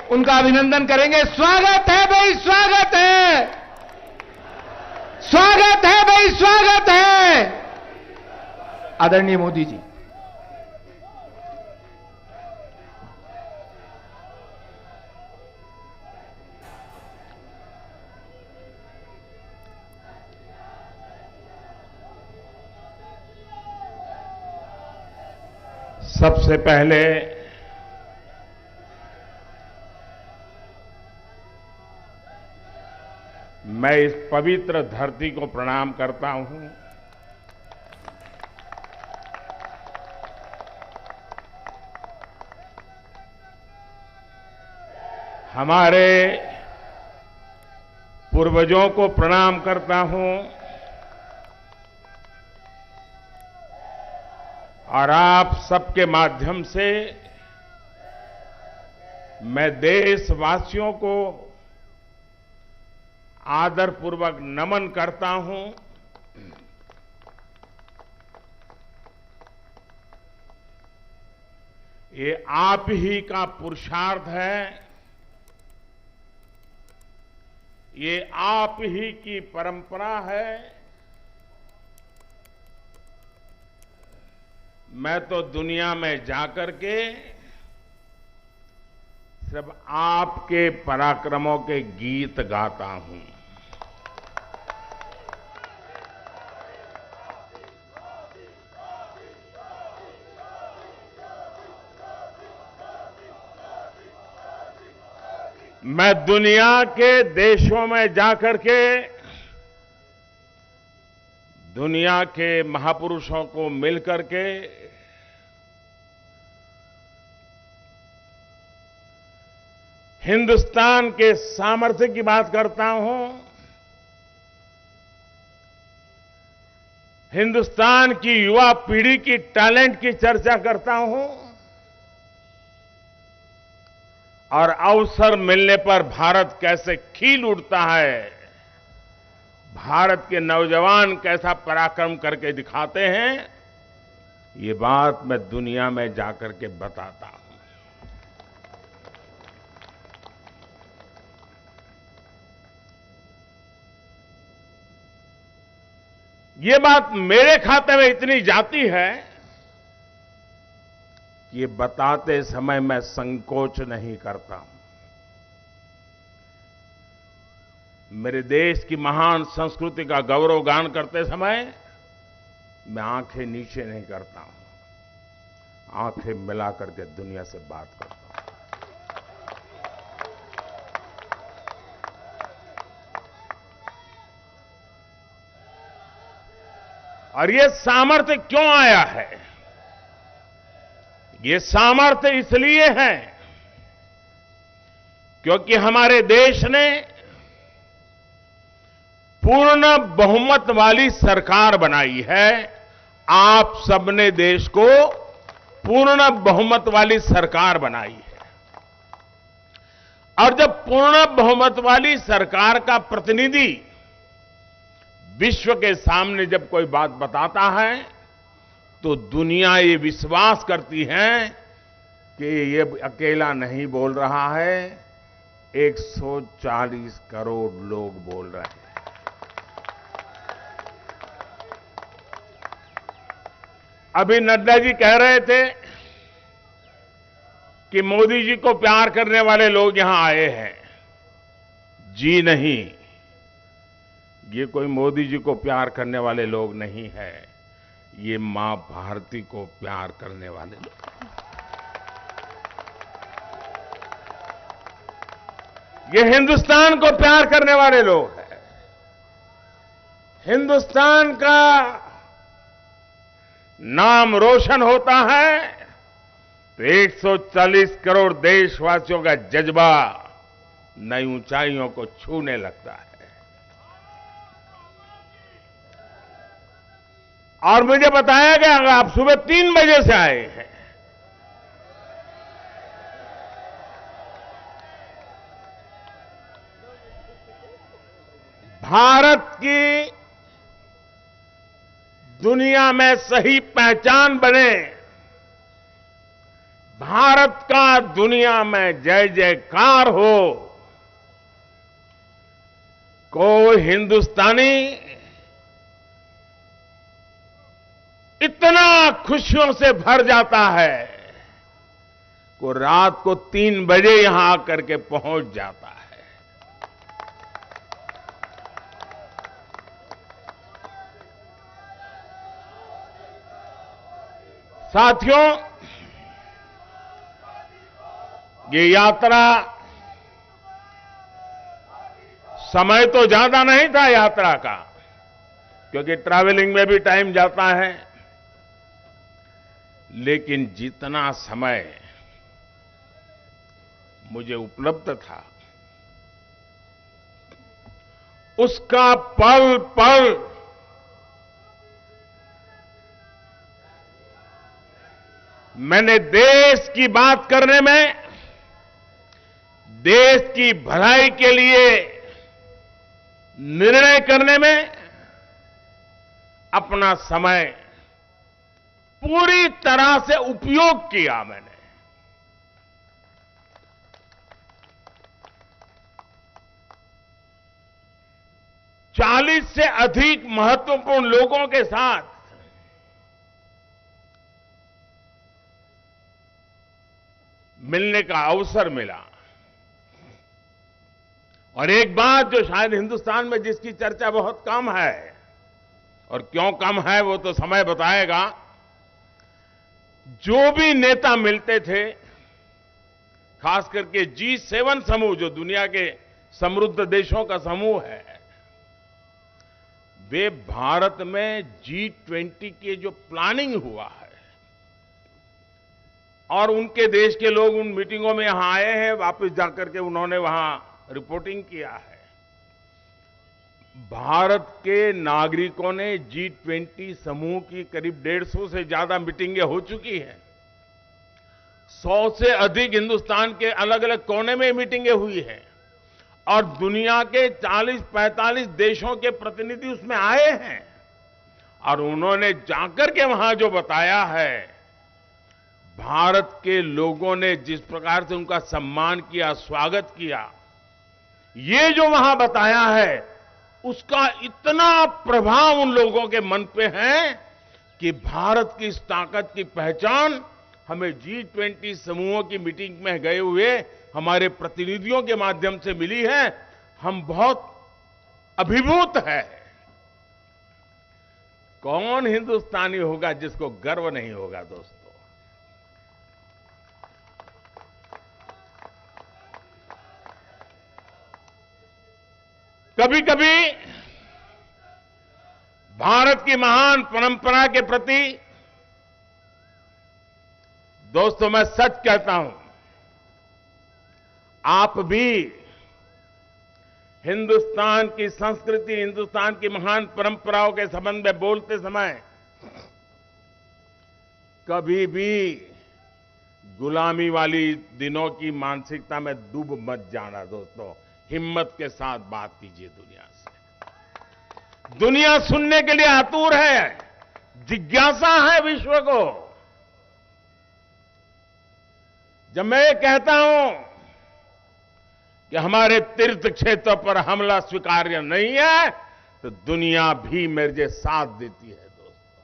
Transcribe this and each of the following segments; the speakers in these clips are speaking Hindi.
उनका अभिनंदन करेंगे। स्वागत है भाई, स्वागत है, स्वागत है भाई, स्वागत है आदरणीय मोदी जी। सबसे पहले मैं इस पवित्र धरती को प्रणाम करता हूं। हमारे पूर्वजों को प्रणाम करता हूं और आप सबके माध्यम से मैं देशवासियों को आदरपूर्वक नमन करता हूं। ये आप ही का पुरुषार्थ है, ये आप ही की परंपरा है। मैं तो दुनिया में जाकर के सब आपके पराक्रमों के गीत गाता हूं। मैं दुनिया के देशों में जाकर के दुनिया के महापुरुषों को मिलकर के हिंदुस्तान के सामर्थ्य की बात करता हूं। हिंदुस्तान की युवा पीढ़ी की टैलेंट की चर्चा करता हूं और अवसर मिलने पर भारत कैसे खिल उठता है, भारत के नौजवान कैसा पराक्रम करके दिखाते हैं, ये बात मैं दुनिया में जाकर के बताता हूं। ये बात मेरे खाते में इतनी जाती है कि ये बताते समय मैं संकोच नहीं करता हूं। मेरे देश की महान संस्कृति का गौरवगान करते समय मैं आंखें नीचे नहीं करता हूं, आंखें मिला करके दुनिया से बात करता हूं। और ये सामर्थ्य क्यों आया है? ये सामर्थ्य इसलिए है क्योंकि हमारे देश ने पूर्ण बहुमत वाली सरकार बनाई है। आप सबने देश को पूर्ण बहुमत वाली सरकार बनाई है और जब पूर्ण बहुमत वाली सरकार का प्रतिनिधि विश्व के सामने जब कोई बात बताता है तो दुनिया ये विश्वास करती है कि ये अकेला नहीं बोल रहा है, 140 करोड़ लोग बोल रहे हैं। अभी नड्डा जी कह रहे थे कि मोदी जी को प्यार करने वाले लोग यहां आए हैं। जी नहीं, ये कोई मोदी जी को प्यार करने वाले लोग नहीं है, ये मां भारती को प्यार करने वाले लोग। ये हिंदुस्तान को प्यार करने वाले लोग हैं। हिंदुस्तान का नाम रोशन होता है तो 140 करोड़ देशवासियों का जज्बा नई ऊंचाइयों को छूने लगता है। और मुझे बताया गया आप सुबह 3 बजे से आए हैं। भारत की दुनिया में सही पहचान बने, भारत का दुनिया में जय जयकार हो। कोई हिंदुस्तानी इतना खुशियों से भर जाता है को रात को 3 बजे यहां आकर के पहुंच जाता है। साथियों, ये यात्रा समय तो ज्यादा नहीं था यात्रा का, क्योंकि ट्रैवलिंग में भी टाइम जाता है, लेकिन जितना समय मुझे उपलब्ध था उसका पल पल मैंने देश की बात करने में, देश की भलाई के लिए निर्णय करने में अपना समय पूरी तरह से उपयोग किया मैंने। चालीस से अधिक महत्वपूर्ण लोगों के साथ मिलने का अवसर मिला। और एक बात जो शायद हिंदुस्तान में जिसकी चर्चा बहुत कम है, और क्यों कम है वो तो समय बताएगा, जो भी नेता मिलते थे, खास करके G7 समूह जो दुनिया के समृद्ध देशों का समूह है, वे भारत में G20 के जो प्लानिंग हुआ है, और उनके देश के लोग उन मीटिंगों में यहां आए हैं, वापस जाकर के उन्होंने वहां रिपोर्टिंग किया है। भारत के नागरिकों ने G20 समूह की करीब 150 से ज्यादा मीटिंगें हो चुकी हैं। 100 से अधिक हिंदुस्तान के अलग अलग कोने में मीटिंगें हुई हैं, और दुनिया के 40-45 देशों के प्रतिनिधि उसमें आए हैं। और उन्होंने जाकर के वहां जो बताया है, भारत के लोगों ने जिस प्रकार से उनका सम्मान किया, स्वागत किया, ये जो वहां बताया है, उसका इतना प्रभाव उन लोगों के मन पे है कि भारत की इस ताकत की पहचान हमें G20 समूहों की मीटिंग में गए हुए हमारे प्रतिनिधियों के माध्यम से मिली है। हम बहुत अभिभूत है। कौन हिंदुस्तानी होगा जिसको गर्व नहीं होगा दोस्तों? कभी कभी भारत की महान परंपरा के प्रति दोस्तों मैं सच कहता हूं, आप भी हिंदुस्तान की संस्कृति, हिंदुस्तान की महान परंपराओं के संबंध में बोलते समय कभी भी गुलामी वाली दिनों की मानसिकता में डूब मत जाना दोस्तों। हिम्मत के साथ बात कीजिए दुनिया से। दुनिया सुनने के लिए आतुर है, जिज्ञासा है विश्व को। जब मैं ये कहता हूं कि हमारे तीर्थ क्षेत्र पर हमला स्वीकार्य नहीं है, तो दुनिया भी मेरे साथ देती है दोस्तों।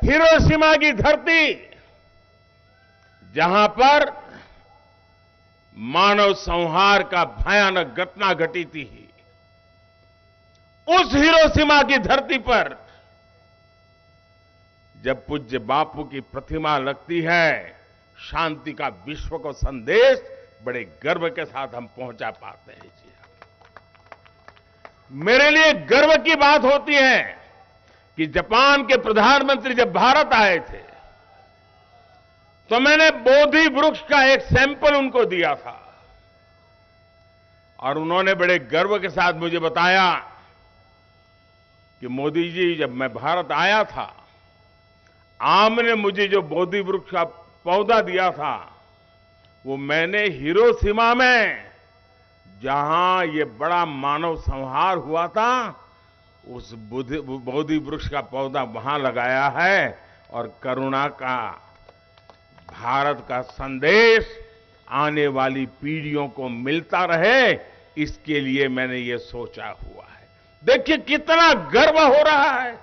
हिरोशिमा की धरती, जहां पर मानव संहार का भयानक घटना घटी थी, उस हिरोशिमा की धरती पर जब पूज्य बापू की प्रतिमा लगती है, शांति का विश्व को संदेश बड़े गर्व के साथ हम पहुंचा पाते हैं। जी, मेरे लिए गर्व की बात होती है कि जापान के प्रधानमंत्री जब भारत आए थे, तो मैंने बोधि वृक्ष का एक सैंपल उनको दिया था, और उन्होंने बड़े गर्व के साथ मुझे बताया कि मोदी जी, जब मैं भारत आया था, आपने मुझे जो बोधि वृक्ष का पौधा दिया था, वो मैंने हिरोशिमा में, जहां ये बड़ा मानव संहार हुआ था, उस बोधि वृक्ष का पौधा वहां लगाया है और करुणा का, भारत का संदेश आने वाली पीढ़ियों को मिलता रहे, इसके लिए मैंने ये सोचा हुआ है। देखिए कितना गर्व हो रहा है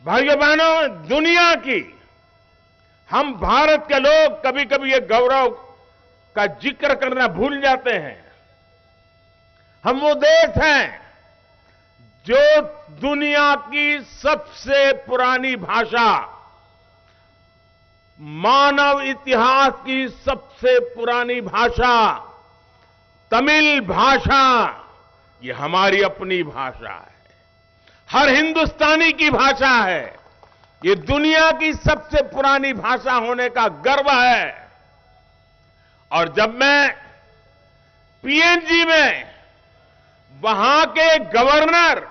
भाइयों बहनों, दुनिया की, हम भारत के लोग कभी कभी ये गौरव का जिक्र करना भूल जाते हैं। हम वो देश हैं जो दुनिया की सबसे पुरानी भाषा, मानव इतिहास की सबसे पुरानी भाषा तमिल भाषा, ये हमारी अपनी भाषा है, हर हिंदुस्तानी की भाषा है। ये दुनिया की सबसे पुरानी भाषा होने का गर्व है। और जब मैं पीएनजी में वहां के गवर्नर,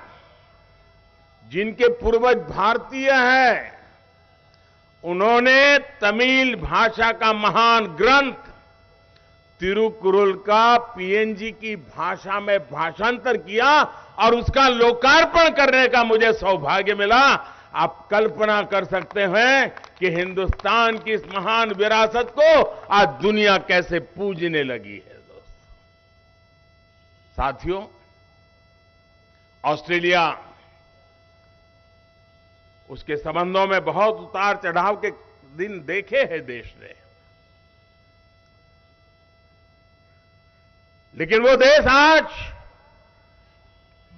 जिनके पूर्वज भारतीय हैं, उन्होंने तमिल भाषा का महान ग्रंथ तिरुकुरल का पीएनजी की भाषा में भाषांतर किया और उसका लोकार्पण करने का मुझे सौभाग्य मिला। आप कल्पना कर सकते हैं कि हिंदुस्तान की इस महान विरासत को आज दुनिया कैसे पूजने लगी है। दोस्तों, साथियों, ऑस्ट्रेलिया, उसके संबंधों में बहुत उतार चढ़ाव के दिन देखे हैं देश ने, लेकिन वो देश आज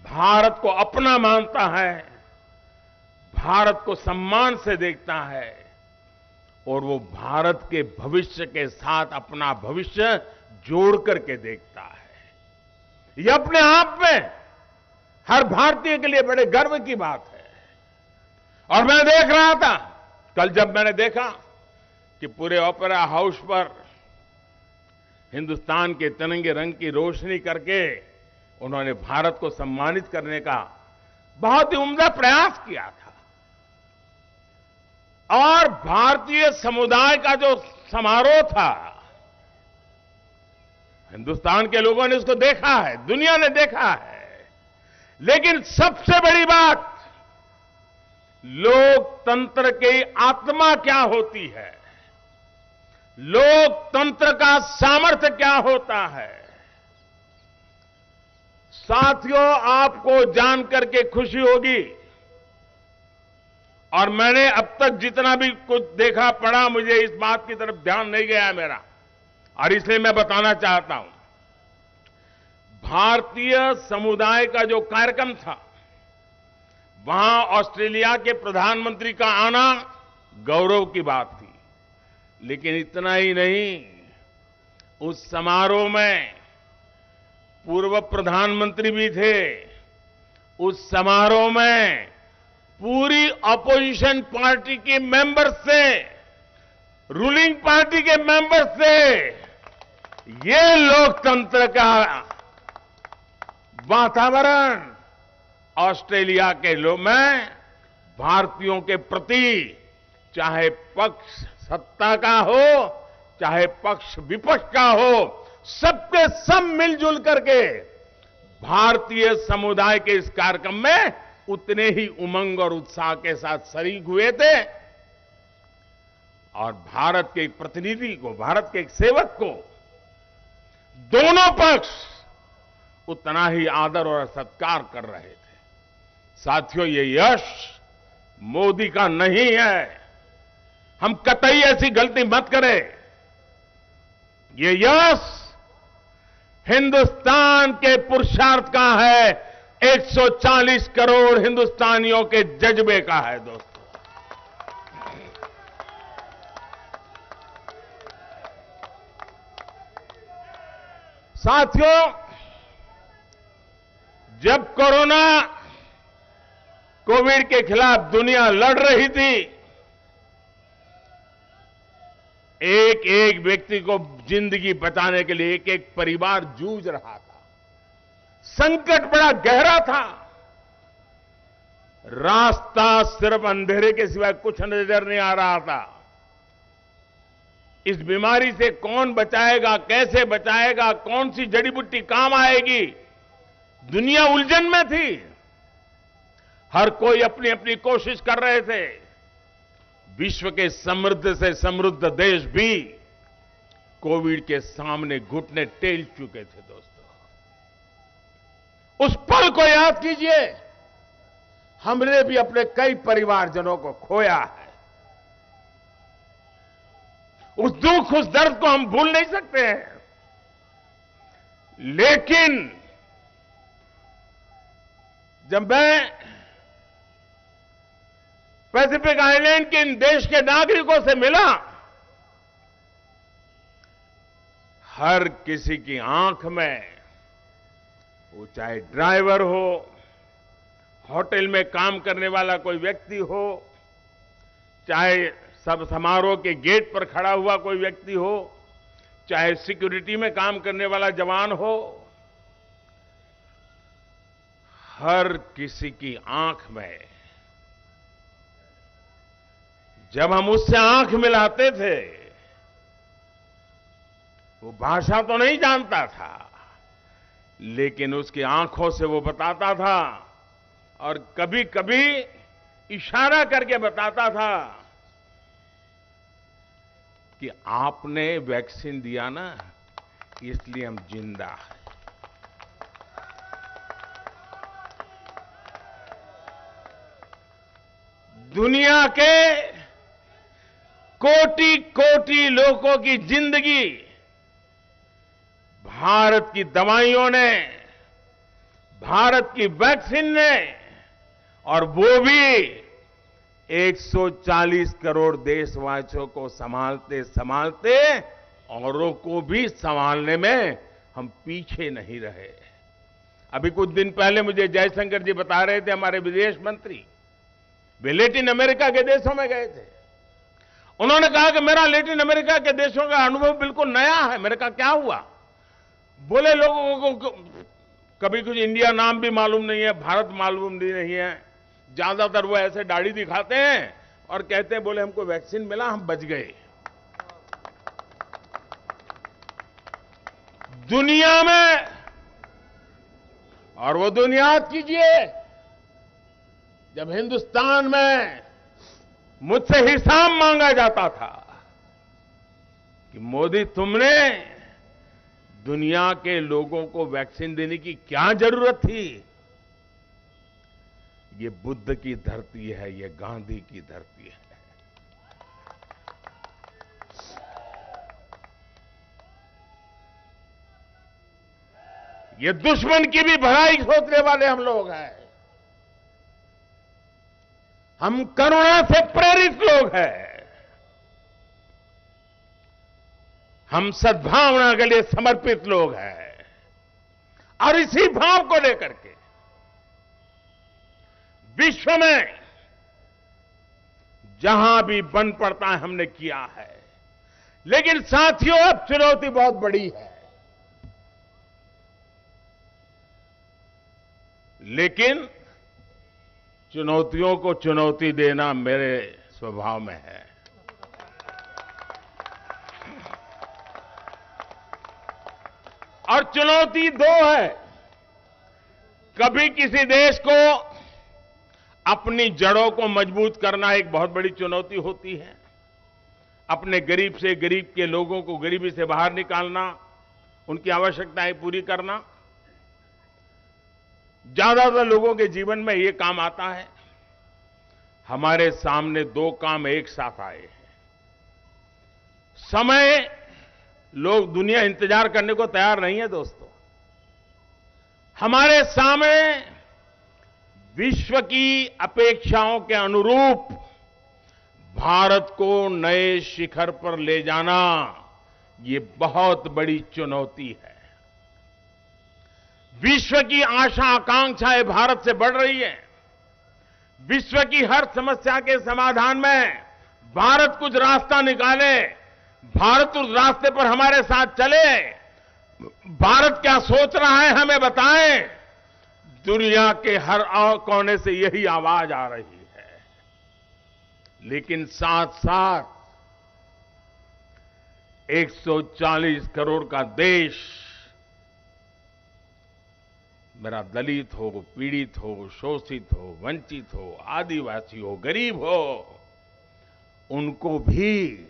भारत को अपना मानता है, भारत को सम्मान से देखता है और वो भारत के भविष्य के साथ अपना भविष्य जोड़ करके देखता है। ये अपने आप में हर भारतीय के लिए बड़े गर्व की बात है। और मैं देख रहा था कल, जब मैंने देखा कि पूरे ओपेरा हाउस पर हिंदुस्तान के तिरंगे रंग की रोशनी करके उन्होंने भारत को सम्मानित करने का बहुत ही उम्दा प्रयास किया था। और भारतीय समुदाय का जो समारोह था, हिंदुस्तान के लोगों ने उसको देखा है, दुनिया ने देखा है। लेकिन सबसे बड़ी बात, लोकतंत्र की आत्मा क्या होती है, लोकतंत्र का सामर्थ्य क्या होता है। साथियों, आपको जानकर के खुशी होगी, और मैंने अब तक जितना भी कुछ देखा पढ़ा, मुझे इस बात की तरफ ध्यान नहीं गया मेरा, और इसलिए मैं बताना चाहता हूं। भारतीय समुदाय का जो कार्यक्रम था, वहां ऑस्ट्रेलिया के प्रधानमंत्री का आना गौरव की बात थी। लेकिन इतना ही नहीं, उस समारोह में पूर्व प्रधानमंत्री भी थे। उस समारोह में पूरी अपोजिशन पार्टी के मेंबर से, रूलिंग पार्टी के मेंबर से, ये लोकतंत्र का वातावरण ऑस्ट्रेलिया के लोग में भारतीयों के प्रति, चाहे पक्ष सत्ता का हो, चाहे पक्ष विपक्ष का हो, सबके सब मिलजुल करके भारतीय समुदाय के इस कार्यक्रम में उतने ही उमंग और उत्साह के साथ शरीक हुए थे। और भारत के एक प्रतिनिधि को, भारत के एक सेवक को दोनों पक्ष उतना ही आदर और सत्कार कर रहे थे। साथियों, ये यश मोदी का नहीं है, हम कतई ऐसी गलती मत करें। ये यश हिंदुस्तान के पुरुषार्थ का है, 140 करोड़ हिंदुस्तानियों के जज्बे का है। दोस्तों, साथियों, जब कोविड के खिलाफ दुनिया लड़ रही थी, एक एक व्यक्ति को जिंदगी बचाने के लिए एक एक परिवार जूझ रहा था। संकट बड़ा गहरा था, रास्ता सिर्फ अंधेरे के सिवाय कुछ नजर नहीं आ रहा था। इस बीमारी से कौन बचाएगा, कैसे बचाएगा, कौन सी जड़ी बूटी काम आएगी, दुनिया उलझन में थी। हर कोई अपनी अपनी कोशिश कर रहे थे। विश्व के समृद्ध से समृद्ध देश भी कोविड के सामने घुटने टेक चुके थे। दोस्तों, उस पल को याद कीजिए। हमने भी अपने कई परिवारजनों को खोया है। उस दुख, उस दर्द को हम भूल नहीं सकते हैं। लेकिन जब मैं पैसिफिक आइलैंड के इन देश के नागरिकों से मिला, हर किसी की आंख में, वो चाहे ड्राइवर हो, होटल में काम करने वाला कोई व्यक्ति हो, चाहे सब समारोह के गेट पर खड़ा हुआ कोई व्यक्ति हो, चाहे सिक्योरिटी में काम करने वाला जवान हो, हर किसी की आंख में, जब हम उससे आंख मिलाते थे, वो भाषा तो नहीं जानता था, लेकिन उसकी आंखों से वो बताता था और कभी कभी इशारा करके बताता था कि आपने वैक्सीन दिया ना, इसलिए हम जिंदा हैं। दुनिया के कोटि कोटि लोगों की जिंदगी भारत की दवाइयों ने, भारत की वैक्सीन ने, और वो भी 140 करोड़ देशवासियों को संभालते संभालते औरों को भी संभालने में हम पीछे नहीं रहे। अभी कुछ दिन पहले मुझे जयशंकर जी बता रहे थे, हमारे विदेश मंत्री, वे लैटिन अमेरिका के देशों में गए थे। उन्होंने कहा कि मेरा लैटिन अमेरिका के देशों का अनुभव बिल्कुल नया है। मैंने कहा क्या हुआ? बोले लोगों को कभी कुछ इंडिया नाम भी मालूम नहीं है, भारत मालूम भी नहीं है। ज्यादातर वो ऐसे दाढ़ी दिखाते हैं और कहते हैं बोले हमको वैक्सीन मिला, हम बच गए। दुनिया में, और वो दुनिया याद कीजिए, जब हिंदुस्तान में मुझसे हिसाब मांगा जाता था कि मोदी तुमने दुनिया के लोगों को वैक्सीन देने की क्या जरूरत थी? ये बुद्ध की धरती है, ये गांधी की धरती है। ये दुश्मन की भी भलाई सोचने वाले हम लोग हैं। हम करुणा से प्रेरित लोग हैं। हम सद्भावना के लिए समर्पित लोग हैं। और इसी भाव को लेकर के विश्व में जहां भी बन पड़ता है हमने किया है। लेकिन साथियों, अब चुनौती बहुत बड़ी है। लेकिन चुनौतियों को चुनौती देना मेरे स्वभाव में है। और चुनौती दो है। कभी किसी देश को अपनी जड़ों को मजबूत करना एक बहुत बड़ी चुनौती होती है। अपने गरीब से गरीब के लोगों को गरीबी से बाहर निकालना, उनकी आवश्यकताएं पूरी करना। ज्यादातर लोगों के जीवन में ये काम आता है। हमारे सामने दो काम एक साथ आए हैं। समय, लोग, दुनिया इंतजार करने को तैयार नहीं है दोस्तों। हमारे सामने विश्व की अपेक्षाओं के अनुरूप भारत को नए शिखर पर ले जाना, ये बहुत बड़ी चुनौती है। विश्व की आशा आकांक्षाएं भारत से बढ़ रही है। विश्व की हर समस्या के समाधान में भारत कुछ रास्ता निकाले, भारत उस रास्ते पर हमारे साथ चले। भारत क्या सोच रहा है हमें बताएं। दुनिया के हर कोने से यही आवाज आ रही है। लेकिन साथ साथ 140 करोड़ का देश मेरा दलित हो, पीड़ित हो, शोषित हो, वंचित हो, आदिवासी हो, गरीब हो, उनको भी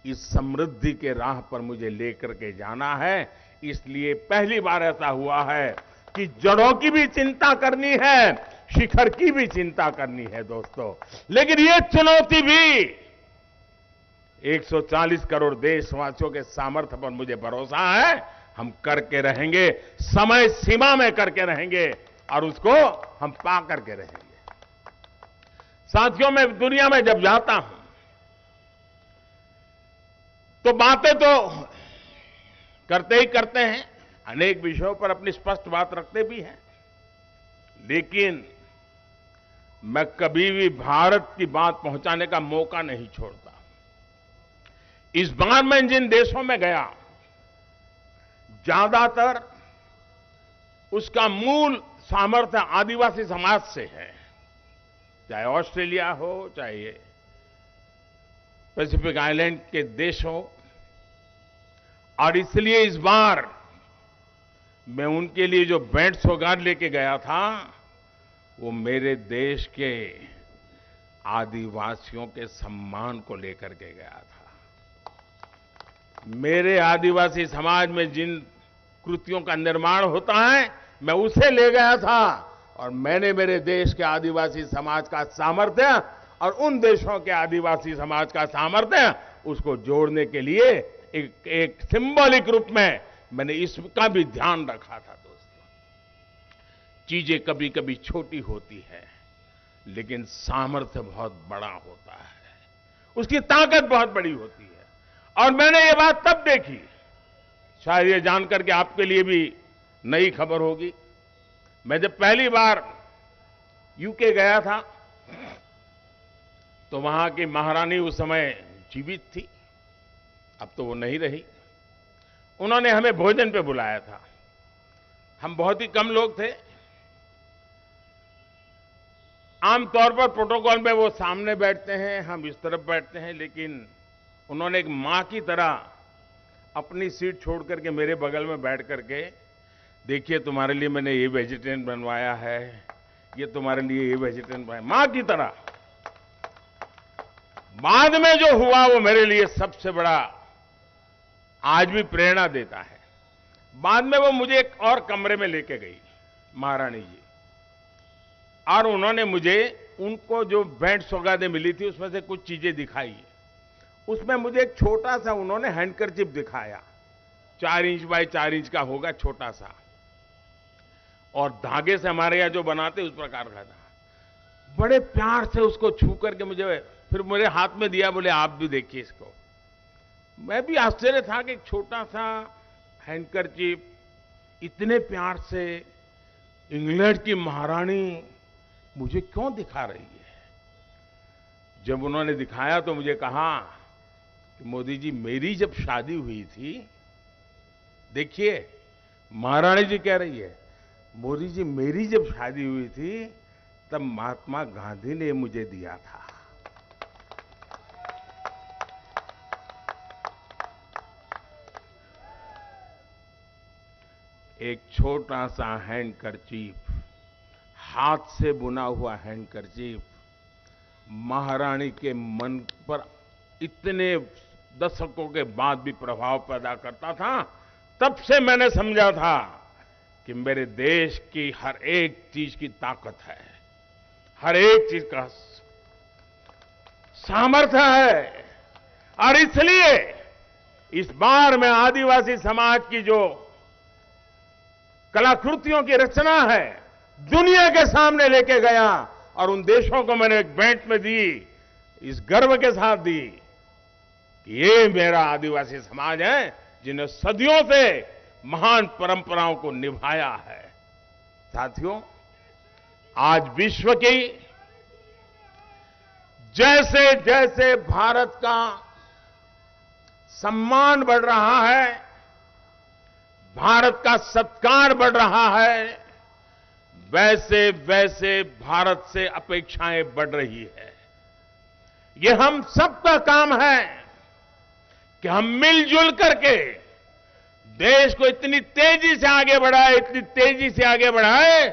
इस समृद्धि के राह पर मुझे लेकर के जाना है। इसलिए पहली बार ऐसा हुआ है कि जड़ों की भी चिंता करनी है, शिखर की भी चिंता करनी है दोस्तों। लेकिन ये चुनौती भी 140 करोड़ देशवासियों के सामर्थ्य पर मुझे भरोसा है, हम करके रहेंगे, समय सीमा में करके रहेंगे और उसको हम पा करके रहेंगे। साथियों, मैं दुनिया में जब जाता हूं तो बातें तो करते ही करते हैं, अनेक विषयों पर अपनी स्पष्ट बात रखते भी हैं, लेकिन मैं कभी भी भारत की बात पहुंचाने का मौका नहीं छोड़ता। इस बार मैं जिन देशों में गया, ज्यादातर उसका मूल सामर्थ्य आदिवासी समाज से है, चाहे ऑस्ट्रेलिया हो, चाहे पैसिफिक आइलैंड के देश हो। और इसलिए इस बार मैं उनके लिए जो भेंट सौगात लेके गया था, वो मेरे देश के आदिवासियों के सम्मान को लेकर के गया था। मेरे आदिवासी समाज में जिन कृतियों का निर्माण होता है, मैं उसे ले गया था और मैंने मेरे देश के आदिवासी समाज का सामर्थ्य और उन देशों के आदिवासी समाज का सामर्थ्य, उसको जोड़ने के लिए एक सिंबॉलिक रूप में मैंने इसका भी ध्यान रखा था। दोस्तों, चीजें कभी कभी छोटी होती है, लेकिन सामर्थ्य बहुत बड़ा होता है, उसकी ताकत बहुत बड़ी होती है। और मैंने ये बात तब देखी, शायद ये जानकर के आपके लिए भी नई खबर होगी। मैं जब पहली बार यूके गया था तो वहां की महारानी उस समय जीवित थी, अब तो वो नहीं रही। उन्होंने हमें भोजन पे बुलाया था। हम बहुत ही कम लोग थे। आमतौर पर प्रोटोकॉल में वो सामने बैठते हैं, हम इस तरफ बैठते हैं, लेकिन उन्होंने एक मां की तरह अपनी सीट छोड़ करके मेरे बगल में बैठ करके, देखिए तुम्हारे लिए मैंने ये वेजिटेरियन बनवाया है, ये तुम्हारे लिए ये वेजिटेरियन बनवाया, मां की तरह। बाद में जो हुआ वो मेरे लिए सबसे बड़ा आज भी प्रेरणा देता है। बाद में वो मुझे एक और कमरे में लेके गई महारानी जी, और उन्होंने मुझे उनको जो भेंट सौगातें मिली थी उसमें से कुछ चीजें दिखाई। उसमें मुझे एक छोटा सा उन्होंने हैंडकरचिप दिखाया, 4 इंच बाय 4 इंच का होगा, छोटा सा, और धागे से हमारे यहां जो बनाते उस प्रकार का था। बड़े प्यार से उसको छू करके मुझे फिर मेरे हाथ में दिया, बोले आप भी देखिए इसको। मैं भी आश्चर्य था कि एक छोटा सा हैंडकरचिप इतने प्यार से इंग्लैंड की महारानी मुझे क्यों दिखा रही है। जब उन्होंने दिखाया तो मुझे कहा कि मोदी जी, मेरी जब शादी हुई थी, देखिए महारानी जी कह रही है, मोदी जी मेरी जब शादी हुई थी तब महात्मा गांधी ने मुझे दिया था। एक छोटा सा हैंडकरचीफ, हाथ से बुना हुआ हैंडकरचीफ, महारानी के मन पर इतने दशकों के बाद भी प्रभाव पैदा करता था। तब से मैंने समझा था कि मेरे देश की हर एक चीज की ताकत है, हर एक चीज का सामर्थ्य है। और इसलिए इस बार मैं आदिवासी समाज की जो कलाकृतियों की रचना है, दुनिया के सामने लेके गया और उन देशों को मैंने एक भेंट में दी, इस गर्व के साथ दी कि ये मेरा आदिवासी समाज है जिन्हें सदियों से महान परंपराओं को निभाया है। साथियों, आज विश्व की जैसे जैसे भारत का सम्मान बढ़ रहा है, भारत का सत्कार बढ़ रहा है, वैसे वैसे भारत से अपेक्षाएं बढ़ रही है। ये हम सबका काम है कि हम मिलजुल करके देश को इतनी तेजी से आगे बढ़ाए, इतनी तेजी से आगे बढ़ाए,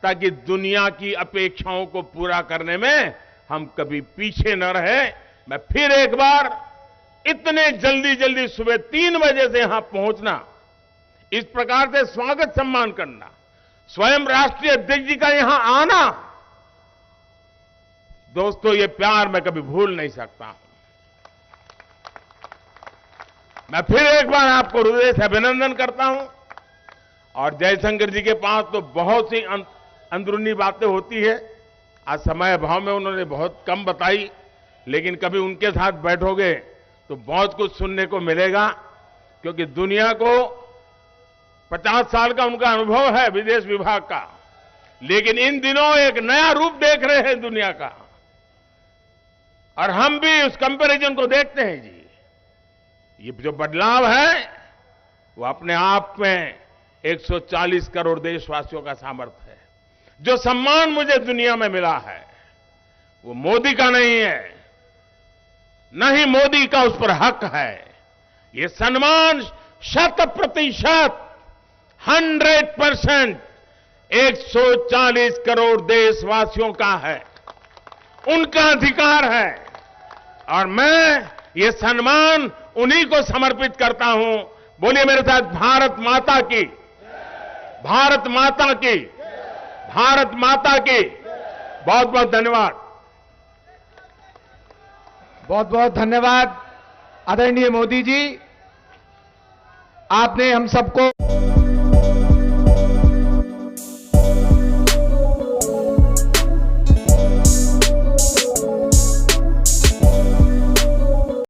ताकि दुनिया की अपेक्षाओं को पूरा करने में हम कभी पीछे न रहे। मैं फिर एक बार इतने जल्दी जल्दी सुबह 3 बजे से यहां पहुंचना, इस प्रकार से स्वागत सम्मान करना, स्वयं राष्ट्रीय अध्यक्ष जी का यहां आना, दोस्तों ये प्यार मैं कभी भूल नहीं सकता हूं। मैं फिर एक बार आपको हृदय से अभिनंदन करता हूं। और जयशंकर जी के पास तो बहुत सी अंदरूनी बातें होती है। आज समय अभाव में उन्होंने बहुत कम बताई, लेकिन कभी उनके साथ बैठोगे तो बहुत कुछ सुनने को मिलेगा, क्योंकि दुनिया को 50 साल का उनका अनुभव है विदेश विभाग का, लेकिन इन दिनों एक नया रूप देख रहे हैं दुनिया का, और हम भी उस कंपैरिजन को देखते हैं जी। ये जो बदलाव है वो अपने आप में 140 करोड़ देशवासियों का सामर्थ्य है। जो सम्मान मुझे दुनिया में मिला है वो मोदी का नहीं है, न ही मोदी का उस पर हक है। ये सम्मान 100%, 100% 140 करोड़ देशवासियों का है, उनका अधिकार है। और मैं ये सम्मान उन्हीं को समर्पित करता हूं। बोलिए मेरे साथ, भारत माता की, भारत माता की, भारत माता की। बहुत बहुत धन्यवाद। बहुत बहुत धन्यवाद आदरणीय मोदी जी, आपने हम सबको